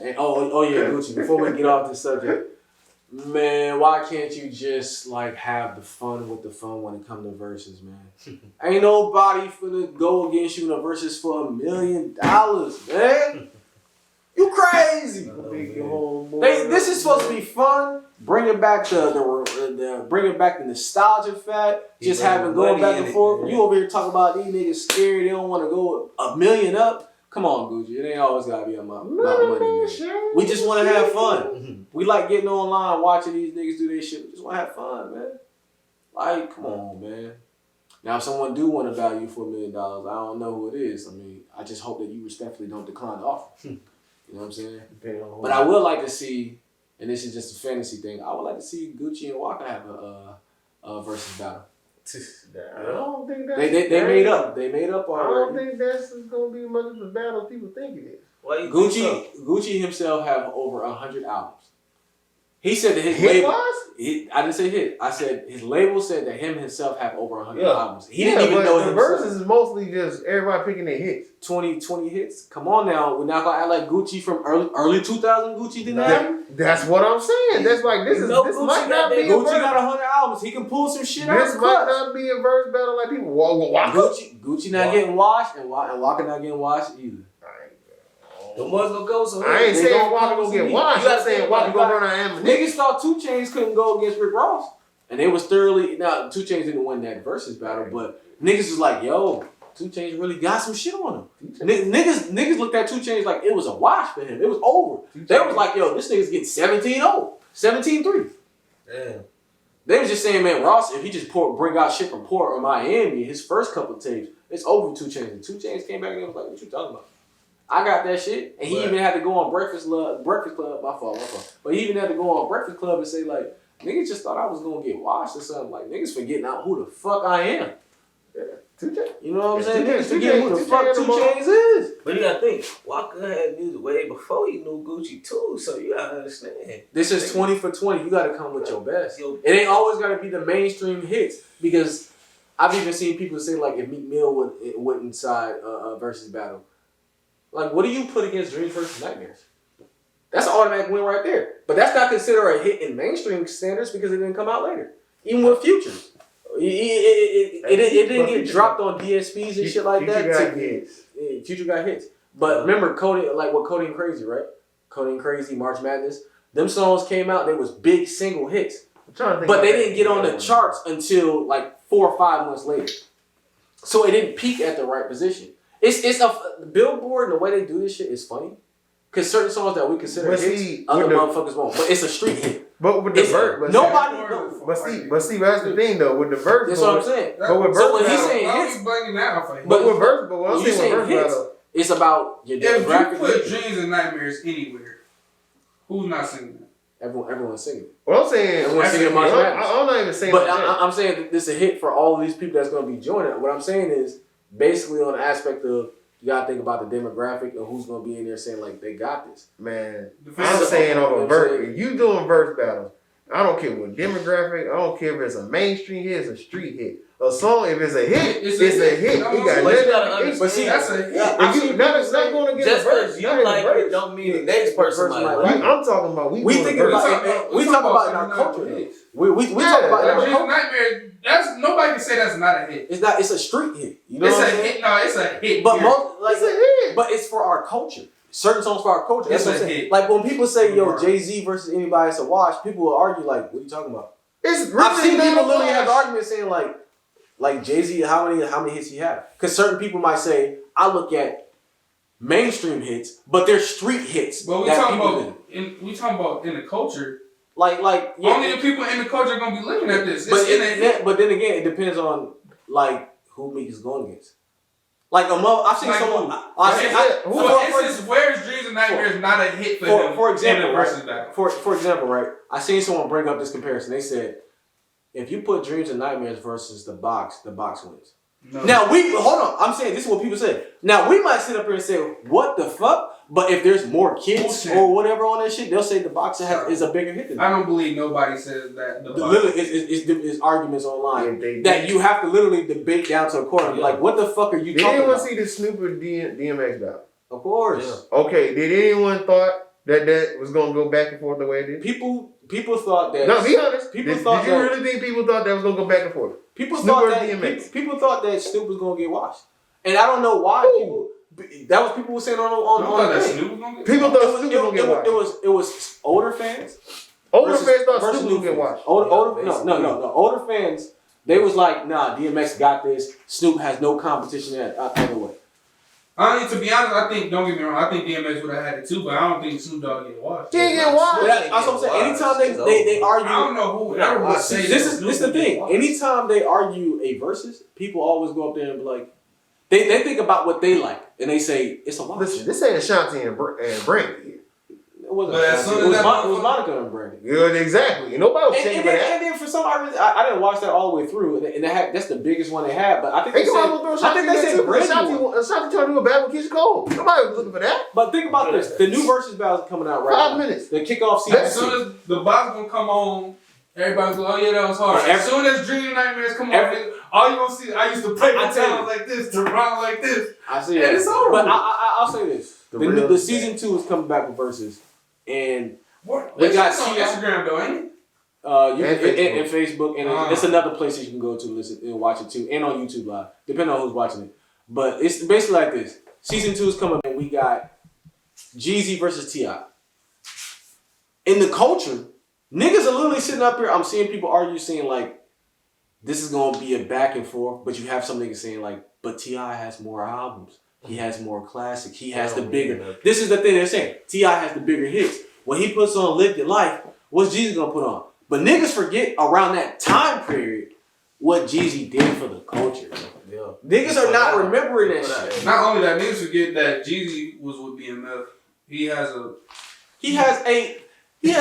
And oh yeah, Gucci. Before we get off this subject, man, why can't you just like have the fun with the fun when it comes to verses, man? Ain't nobody finna go against you in a verses for $1 million, man. You crazy? This is supposed to be fun. Bringing back bringing back the nostalgia fact. Just having going back and forth. You over here talking about these niggas scared. They don't want to go $1 million up. Come on, Gucci. It ain't always gotta be about money. Man. We just want to have fun. We like getting online watching these niggas do their shit. We just want to have fun, man. Like, come on, man. Now, if someone do want to value you for $1 million, I don't know who it is. I mean, I just hope that you respectfully don't decline the offer. You know what I'm saying? But I would like to see, and this is just a fantasy thing, I would like to see Gucci and Waka have a versus battle. I don't think that's... They made up. They made up already. I don't think that's going to be much of a battle as people think it is. Why you Gucci himself have over 100 albums. He said that his label... I didn't say hit. I said his label said that him himself have over 100 albums. He didn't even know the verses is mostly just everybody picking their hits. 20 hits. Come on now. We're not gonna act like Gucci from early 2000. Gucci didn't have. That's what I'm saying. That's like this might not be a verse. Gucci got 100 albums. He can pull some shit out. This might not be a verse battle like people walk. Gucci not getting washed and Waka not getting washed either. The ones gonna go, so I ain't saying Waka gonna get washed. I'm saying Waka gonna run out of ammunition. Niggas thought 2 Chainz couldn't go against Rick Ross, and they was thoroughly. Now 2 Chainz didn't win that versus battle, but niggas was like, "Yo, 2 Chainz really got some shit on him." Niggas looked at 2 Chainz like it was a wash for him. It was over. They was like, "Yo, this nigga's getting 17-0, 17-3." Damn. They was just saying, man, Ross, if he just bring out shit from Port or Miami, his first couple of tapes, it's over 2 Chainz. And 2 Chainz came back and was like, "What you talking about? I got that shit." And he even had to go on Breakfast Club, my fault. But he even had to go on Breakfast Club and say, like, niggas just thought I was going to get washed or something. Like, niggas forgetting out who the fuck I am. Yeah. 2 Chainz. You know what I'm saying? Niggas forgetting who the fuck 2 Chainz is. But you gotta think, Walker had music way before he knew Gucci too, so you gotta understand. This is 20 for 20. You gotta come with your best. It ain't always gotta be the mainstream hits, because I've even seen people say, like, if Meek Mill went inside a versus battle, like, what do you put against Dreams versus Nightmares? That's an automatic win right there. But that's not considered a hit in mainstream standards because it didn't come out later. Even with Future. It didn't get dropped on DSPs and shit like that. Future got hits. Future got hits. But remember, Cody and Crazy, right? Cody and Crazy, March Madness. Them songs came out, they was big single hits. But they didn't get on the charts until like 4 or 5 months later. So it didn't peak at the right position. It's a Billboard, and the way they do this shit is funny. Because certain songs that we consider hits, other motherfuckers won't. But it's a street hit. But with the verse, nobody. But see, that's the thing though. With the verse, that's what I'm saying. But with verse, so when he's saying hits, but with verse, but when I'm saying hits, it's about your demographic. If you put Dreams and Nightmares anywhere, who's not singing that? Everyone's singing. What I'm saying, everyone's singing March Madness. I'm not even saying. But I'm saying that this is a hit for all of these people that's going to be joining. What I'm saying is basically on the aspect of, you gotta think about the demographic of who's gonna be in there saying like they got this. Man, I'm saying on a verse. If you doing verse battles, I don't care what demographic. I don't care if it's a mainstream hit, it's a street hit. A song, if it's a hit, it's a hit. You got nothing. But see, that's a hit. If you not going to get just a verse, because you like it don't mean the next person might like it. I'm talking about we talk about in our culture. We talk about in our culture. Nightmare. That's nobody can say that's not a hit. It's not. It's a street hit. You know it's what I'm a saying? hit. No, it's a hit. But it's a hit. But it's for our culture. Certain songs for our culture. That's It's what I'm a saying. hit. Like when people say, "Yo, Jay-Z versus anybody, it's a wash," people will argue like, "What are you talking about?" I've seen people literally have the argument saying like Jay-Z, how many hits he have? Because certain people might say, I look at mainstream hits, but they're street hits. But we talking about in the culture. Like only the people in the culture are gonna be looking at this. But then again, it depends on like who Meek is going against. Like I've seen someone. For instance, where's Dreams and Nightmares not a hit for them? For example, right? For example, right? I seen someone bring up this comparison. They said, if you put Dreams and Nightmares versus the box wins. No. Now hold on. I'm saying this is what people say. Now we might sit up here and say, what the fuck? But if there's more kids or whatever on that shit, they'll say the box is a bigger hit than that. I don't believe nobody says that. Literally, it's arguments online that you have to literally debate down to a corner. Yeah. Like, what the fuck are you talking about? Did anyone see the Snoop or DMX battle? Of course. Yeah. Okay, did anyone thought that was gonna go back and forth the way it did? People thought that. No, be honest. People Did thought you that. really think people thought that was gonna go back and forth? People Snoop thought or that. DMX? People thought that Snoop was gonna get washed, and I don't know why people. That was people were saying on that thing. Snoop was gonna get People thought Snoop was gonna get washed. It was older fans. Older versus- fans thought versus Snoop was gonna get washed. No. Older fans, they was like, nah, DMX got this. Snoop has no competition either way. I mean, to be honest, I think, don't get me wrong, I think DMX would have had it too, but I don't think Snoop Dogg get washed. He didn't get washed. That's what I'm saying. Anytime they argue, I don't know who ever would say this is the thing. Anytime they argue a versus, people always go up there and be like, they think about what they like and they say it's a wash. Listen, this ain't Ashanti and Brandy. It wasn't. But as soon as it was Monica and Brandy. Good, exactly. Nobody was saying that. And then for some reason, I didn't watch that all the way through, and that's the biggest one they had. But I think they said Brandy. Ashanti trying to do a battle with Keisha Cole. Nobody was looking for that. But think about this: the new versus battles are coming out right now. 5 minutes. The kickoff season. As soon as the box gonna come on, everybody's like, oh yeah, that was hard. As soon as Dreams and Nightmares come on, all you gonna see, I used to play for towns like this, to run like this. I see and it. it's over. But I'll say this: The the season 2 is coming back with verses, and What? We got on Instagram though, ain't it? and Facebook, and it's another place you can go to listen and watch it too, and on YouTube Live, depending on who's watching it. But it's basically like this: season 2 is coming, and we got Jeezy versus T.I. In the culture, niggas are literally sitting up here. I'm seeing people argue, saying like, this is gonna be a back and forth, but you have some niggas saying like, but T.I. has more albums. He has more classic. He has the bigger. This is the thing they're saying. T.I. has the bigger hits. When he puts on Live Your Life, what's Jeezy gonna put on? But niggas forget around that time period what Jeezy did for the culture. Yeah. Niggas are not remembering that shit. Not only that, niggas forget that Jeezy was with BMF. He has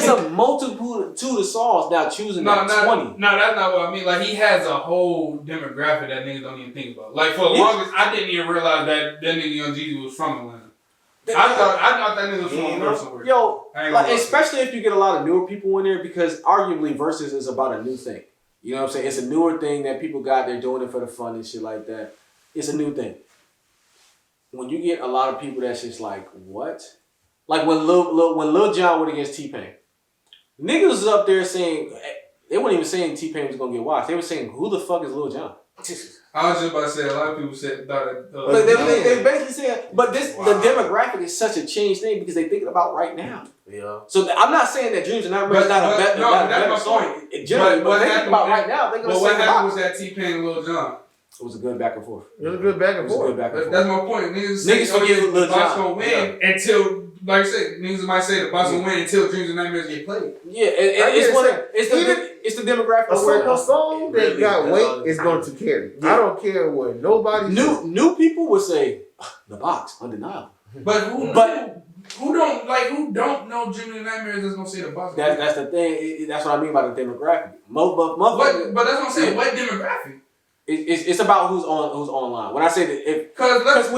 a multitude of songs now choosing 20. No, that's not what I mean. Like, he has a whole demographic that niggas don't even think about. Like, for the longest, I didn't even realize that nigga Young Jeezy was from Atlanta. I thought that nigga was from Atlanta somewhere. Yo, like, especially if you get a lot of newer people in there, because arguably Versus is about a new thing. You know what I'm saying? It's a newer thing that people got. They're doing it for the fun and shit like that. It's a new thing. When you get a lot of people that's just like, what? Like when Lil Jon went against T-Pain. Niggas was up there saying, they weren't even saying T-Pain was going to get watched. They were saying, who the fuck is Lil Jon? I was just about to say, a lot of people thought But they basically said, but the demographic is such a changed thing because they thinking about right now. Yeah. So I'm not saying that Dreams and Nightmares is not a better song. Generally, but they think about right now, they're going to say what happened was that T-Pain and Lil Jon. It was a good back and forth. It was a good back and forth. That's my point. Niggas forget the Lil boss Jon. gonna win until, like I said, niggas might say the boss will win until Dreams and Nightmares get played. Yeah, it's the demographic. A song that got weight is going to carry. Yeah. I don't care what nobody new people would say the box undeniable. But who don't know Dreams and Nightmares is gonna say the boss? That's the thing. That's what I mean by the demographic. But that's what I'm saying. What demographic? It's about who's online. When I say that, because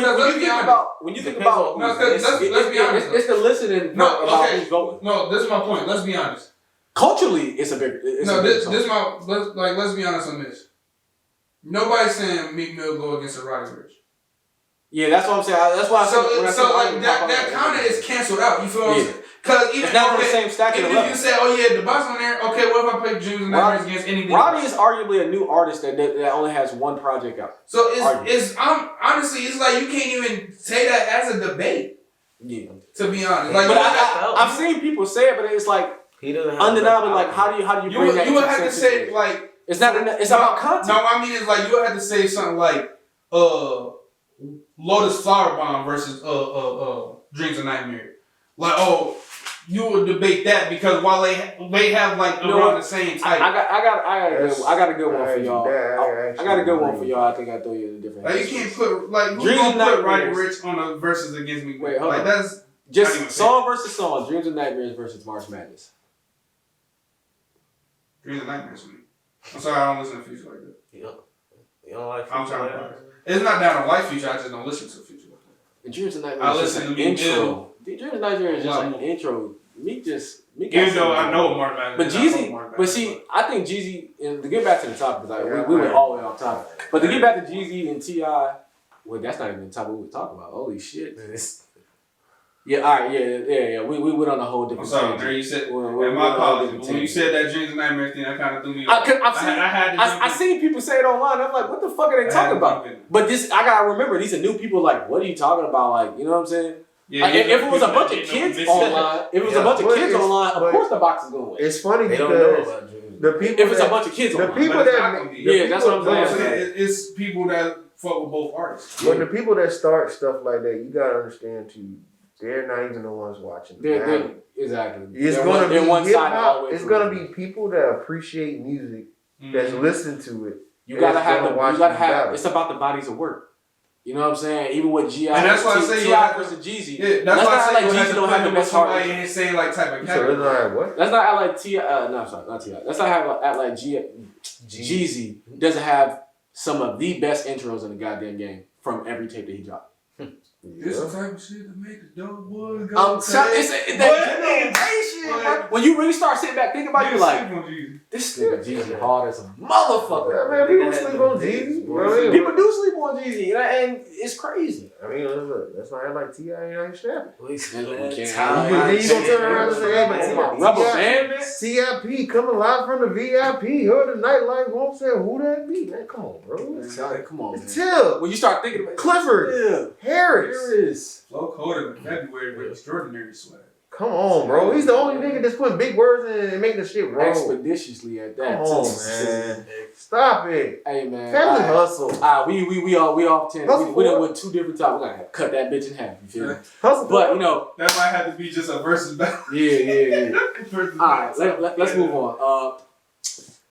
when you think about, let's be honest. It's the listening about who's voting. No, this is my point. Let's be honest. Culturally, it's a bigger. Let's be honest on this. Nobody's saying Meek Mill go against a Roddy Ricch. Yeah, that's what I'm saying. That's why I said that kind of is canceled out. You feel what I'm saying? Because even it's not on the same stack. Even if you say, oh yeah, the box on there. Okay, what if I play Dreams and Nightmares against anything? Roddy is arguably a new artist that only has one project out. So honestly, it's like you can't even say that as a debate. Yeah. To be honest, like, but I've seen people say it, but it's like undeniably. Like, how do you bring that? You would have to say like it's not. It's about content. No, I mean it's like you would have to say something like Lotus Flower Bomb versus Dreams and Nightmares. Like, oh, you would debate that because while they have like around the same type. I got a good one for y'all. I got a good one for y'all. I think I throw you in a different. Like, you can't put like who's gonna put Roddy Ricch on a versus against me? Wait, hold on. That's just song versus song. Dreams and Nightmares versus March Madness. Dreams and Nightmares for me. I'm sorry, I don't listen to Future like that. You don't like Future like that? It's not that I don't like Future. I just don't listen to Future like that. And Dreams and Nightmares. I listen to intro. Dreams and Nightmares is just like an intro. Meek even though I know Martin Madness. But Jeezy, but see, I think Jeezy, and to get back to the topic, because we went all the way off topic. But to get back to Jeezy and T.I., well, that's not even the topic we were talking about. Holy shit. Yeah, all right, yeah. We went on a whole different. I'm sorry, man. You said, and my apologies. When you said that Dreams and Nightmares thing, that kind of threw me off. I seen people say it online. I'm like, what the fuck are they talking about? But this, I gotta remember, these are new people. Like, what are you talking about? Like, you know what I'm saying? Yeah, like, if it was a bunch of kids online, of course the box is going to win. It's funny because the people if it's a bunch of kids online, that's what I'm saying. It's people that fuck with both artists. But the people that start stuff like that, you gotta understand too. They're not even the ones watching. Exactly. It's gonna be hip hop. It's gonna be people that appreciate music, that's listening to it. You gotta have. It's about the bodies of work. You know what I'm saying? Even with G.I. And that's why I say T.I. versus Jeezy. Yeah, that's why I say Jeezy don't have the best heart. Insane like type of character. What? Let's not act like T.I. No, sorry, not T.I. Let's not act like Jeezy doesn't have some of the best intros in the goddamn game from every tape that he dropped. This the type of shit that make the dope boys go. It's that generation. When you really start sitting back thinking about it, you're like, this nigga Jeezy hard as a motherfucker. Man, people sleep on Jeezy. People do sleep on Jeezy, and it's crazy. I mean, look, that's not like T.I. ain't snapping. We can't. Then you gonna turn around and say, hey, but Rubber Band, man. CIP coming live from the VIP. Heard the nightlife won't say who that be. Man, come on, bro. Come on, man. Till. When you start thinking about Clifford. Harris. Flo Coda in February with extraordinary swag. Come on, bro. He's the only nigga that's putting big words in and making the shit roll. Expeditiously at that. Come on, man. Stop it. Hey, man. Family hustle. We off 10. We done with two different topics. We gotta cut that bitch in half. You feel me? Hustle. But, you know. That might have to be just a versus battle. Yeah. All right, let's move on.